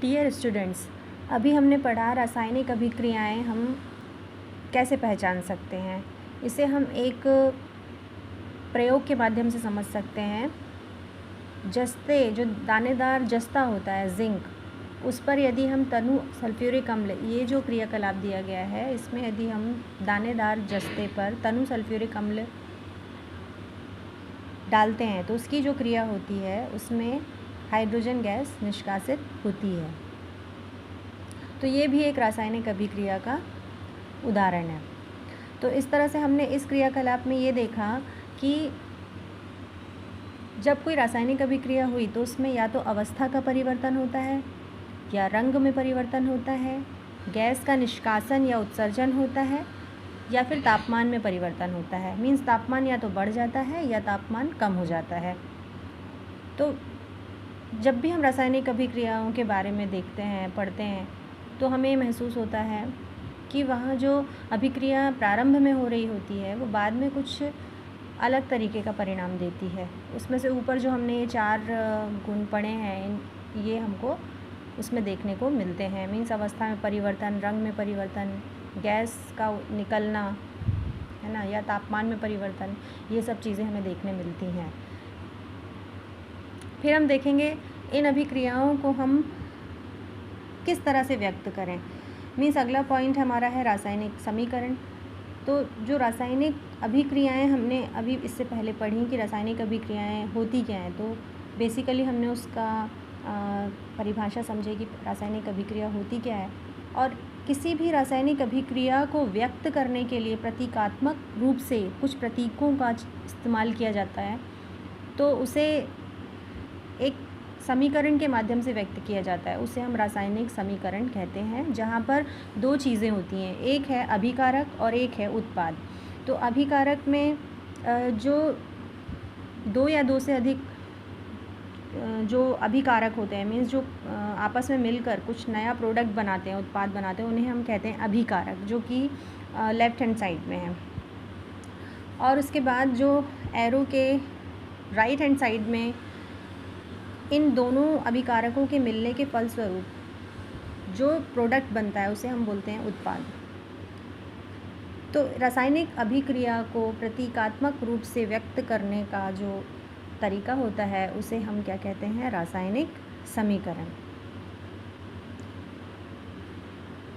Dear students, अभी हमने पढ़ा रासायनिक अभिक्रियाएं हम कैसे पहचान सकते हैं। इसे हम एक प्रयोग के माध्यम से समझ सकते हैं। जस्ते जो दानेदार जस्ता होता है जिंक, उस पर यदि हम तनु सल्फ्यूरिक अम्ल, ये जो क्रियाकलाप दिया गया है इसमें यदि हम दानेदार जस्ते पर तनु सल्फ्यूरिक अम्ल डालते हैं तो उसकी जो क्रिया होती है उसमें हाइड्रोजन गैस निष्कासित होती है। तो ये भी एक रासायनिक अभिक्रिया का उदाहरण है। तो इस तरह से हमने इस क्रियाकलाप में ये देखा कि जब कोई रासायनिक अभिक्रिया हुई तो उसमें या तो अवस्था का परिवर्तन होता है, या रंग में परिवर्तन होता है, गैस का निष्कासन या उत्सर्जन होता है, या फिर तापमान में परिवर्तन होता है। मीन्स तापमान या तो बढ़ जाता है या तापमान कम हो जाता है। तो जब भी हम रासायनिक अभिक्रियाओं के बारे में देखते हैं, पढ़ते हैं, तो हमें महसूस होता है कि वहाँ जो अभिक्रिया प्रारंभ में हो रही होती है वो बाद में कुछ अलग तरीके का परिणाम देती है। उसमें से ऊपर जो हमने ये 4 गुण पढ़े हैं, ये हमको उसमें देखने को मिलते हैं। मीन्स अवस्था में परिवर्तन, रंग में परिवर्तन, गैस का निकलना, है ना, या तापमान में परिवर्तन, ये सब चीज़ें हमें देखने मिलती हैं। फिर हम देखेंगे इन अभिक्रियाओं को हम किस तरह से व्यक्त करें। मीन्स अगला पॉइंट हमारा है रासायनिक समीकरण। तो जो रासायनिक अभिक्रियाएं हमने अभी इससे पहले पढ़ी कि रासायनिक अभिक्रियाएं होती क्या हैं, तो बेसिकली हमने उसका परिभाषा समझी कि रासायनिक अभिक्रिया होती क्या है। और किसी भी रासायनिक अभिक्रिया को व्यक्त करने के लिए प्रतीकात्मक रूप से कुछ प्रतीकों का इस्तेमाल किया जाता है, तो उसे एक समीकरण के माध्यम से व्यक्त किया जाता है। उसे हम रासायनिक समीकरण कहते हैं, जहाँ पर 2 चीज़ें होती हैं, एक है अभिकारक और एक है उत्पाद। तो अभिकारक में जो 2 या 2 से अधिक जो अभिकारक होते हैं, मीन्स जो आपस में मिलकर कुछ नया प्रोडक्ट बनाते हैं, उत्पाद बनाते हैं, उन्हें हम कहते हैं अभिकारक, जो कि लेफ्ट हैंड साइड में है। और उसके बाद जो एरो के राइट हैंड साइड में इन दोनों अभिकारकों के मिलने के फलस्वरूप जो प्रोडक्ट बनता है उसे हम बोलते हैं उत्पाद। तो रासायनिक अभिक्रिया को प्रतीकात्मक रूप से व्यक्त करने का जो तरीका होता है उसे हम क्या कहते हैं, रासायनिक समीकरण।